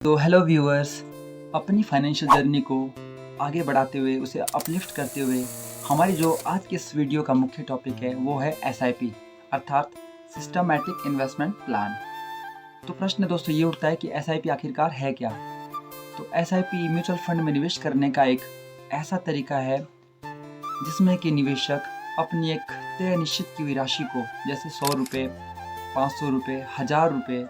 तो hello viewers, अपनी financial journey को आगे बढ़ाते हुए उसे अपलिफ्ट करते हुए हमारी जो आज के इस वीडियो का मुख्य टॉपिक है वो है एसआईपी अर्थात सिस्टमैटिक इन्वेस्टमेंट प्लान। तो प्रश्न दोस्तों ये उठता है कि एसआईपी आखिरकार है क्या। तो एसआईपी म्यूचुअल फंड में निवेश करने का एक ऐसा तरीका है जिसमें कि निवेशक अपनी एक तय निश्चित की हुई राशि को, जैसे 100 रुपये, 500 रुपये, 1000 रुपये,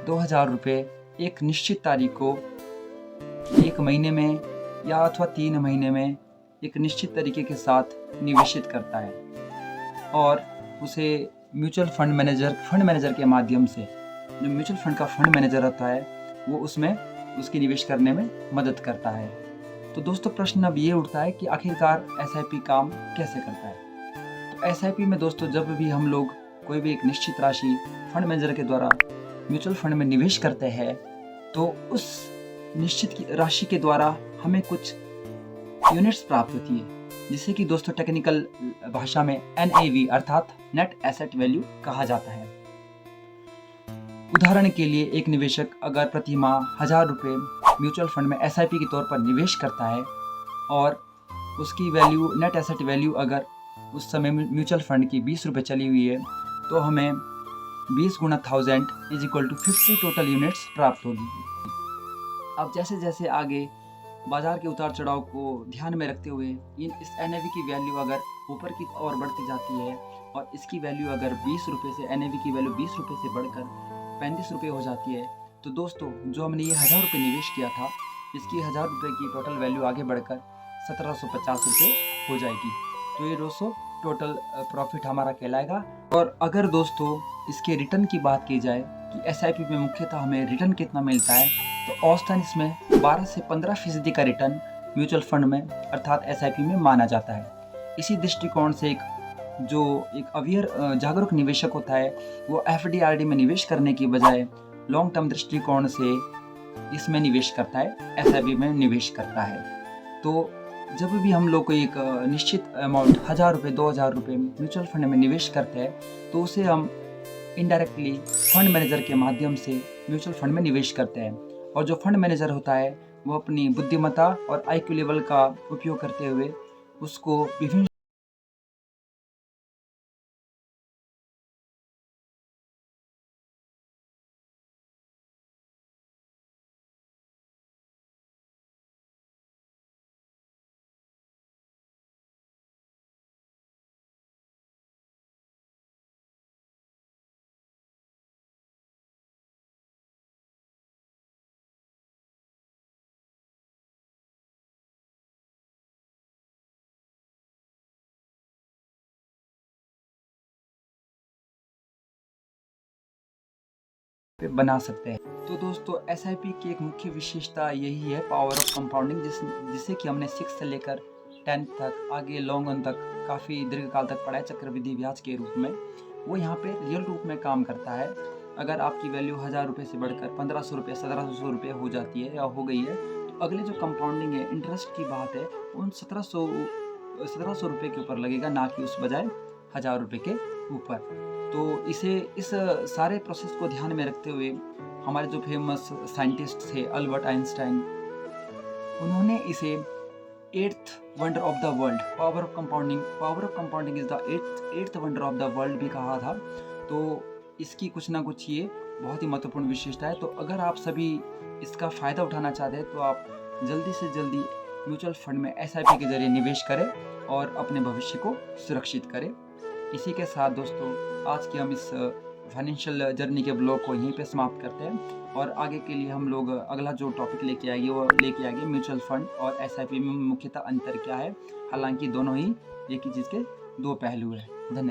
2000 रुपये, एक निश्चित तारीख को 1 महीने में या अथवा 3 महीने में एक निश्चित तरीके के साथ निवेशित करता है और उसे म्यूचुअल फंड मैनेजर के माध्यम से, जो म्यूचुअल फंड का फंड मैनेजर होता है, वो उसमें उसकी निवेश करने में मदद करता है। तो दोस्तों प्रश्न अब ये उठता है कि आखिरकार एसआईपी काम कैसे करता है। तो एसआईपी में दोस्तों जब भी हम लोग कोई भी एक निश्चित राशि फंड मैनेजर के द्वारा म्यूचुअल फंड में निवेश करते हैं तो उस निश्चित की राशि के द्वारा हमें कुछ यूनिट्स प्राप्त होती है, जिसे कि दोस्तों टेक्निकल भाषा में NAV अर्थात नेट एसेट वैल्यू कहा जाता है। उदाहरण के लिए एक निवेशक अगर प्रति माह 1000 रुपये म्यूचुअल फंड में SIP के तौर पर निवेश करता है और उसकी वैल्यू, नेट एसेट वैल्यू अगर उस समय म्यूचुअल फंड की 20 रुपये चली हुई है तो हमें 20 गुणा 1000 is equal to 50 total units प्राप्त होगी। अब जैसे जैसे आगे बाजार के उतार चढ़ाव को ध्यान में रखते हुए इस NAV की वैल्यू अगर ऊपर की ओर बढ़ती जाती है और इसकी वैल्यू अगर 20 रुपये से, NAV की वैल्यू 20 रुपये से बढ़कर 35 रुपये हो जाती है, तो दोस्तों जो हमने ये 1000 रुपये निवेश किया था, इसकी 1000 रुपये की टोटल वैल्यू आगे बढ़कर 1750 रुपये हो जाएगी। तो ये दोस्तों टोटल प्रॉफिट हमारा कहलाएगा। और अगर दोस्तों इसके रिटर्न की बात की जाए कि एसआईपी में मुख्यतः हमें रिटर्न कितना मिलता है, तो औसतन इसमें 12 से 15% का रिटर्न म्यूचुअल फंड में अर्थात एसआईपी में माना जाता है। इसी दृष्टिकोण से एक अवेयर जागरूक निवेशक होता है वो FD/RD में निवेश करने की बजाय लॉन्ग टर्म दृष्टिकोण से इसमें निवेश करता है, एसआईपी में निवेश करता है। तो जब भी हम लोग को एक निश्चित अमाउंट 1000 रुपये, 2000 रुपये म्यूचुअल फंड में निवेश करते हैं तो उसे हम इनडायरेक्टली फंड मैनेजर के माध्यम से म्यूचुअल फंड में निवेश करते हैं। और जो फंड मैनेजर होता है वो अपनी बुद्धिमत्ता और IQ लेवल का उपयोग करते हुए उसको विभिन्न पे बना सकते हैं। तो दोस्तों SIP की एक मुख्य विशेषता यही है, पावर ऑफ कंपाउंडिंग, जिसे कि हमने 6 से लेकर 10 तक, आगे लॉन्ग रन तक काफ़ी दीर्घकाल तक पढ़ा है, चक्रवृद्धि ब्याज के रूप में। वो यहाँ पे रियल रूप में काम करता है। अगर आपकी वैल्यू 1000 रुपये से बढ़कर 1500 रुपये, 1700 रुपये हो जाती है या हो गई है, तो अगले जो कंपाउंडिंग है, इंटरेस्ट की बात है, उन 1700 रुपये के ऊपर लगेगा, ना कि उस बजाय 1000 रुपये के ऊपर। तो इस सारे प्रोसेस को ध्यान में रखते हुए हमारे जो फेमस साइंटिस्ट थे अल्बर्ट आइंस्टाइन, उन्होंने इसे 8th wonder of the world, power of compounding is the 8th wonder of the world भी कहा था। तो इसकी कुछ ना कुछ ये बहुत ही महत्वपूर्ण विशेषता है। तो अगर आप सभी इसका फ़ायदा उठाना चाहते हैं तो आप जल्दी से जल्दी म्यूचुअल फंड में SIP के जरिए निवेश करें और अपने भविष्य को सुरक्षित करें। इसी के साथ दोस्तों आज के हम इस फाइनेंशियल जर्नी के ब्लॉग को यहीं पे समाप्त करते हैं और आगे के लिए हम लोग अगला जो टॉपिक लेके आएंगे म्यूचुअल फंड और SIP में मुख्यतः अंतर क्या है। हालांकि दोनों ही एक ही चीज़ के दो पहलू हैं। धन्यवाद।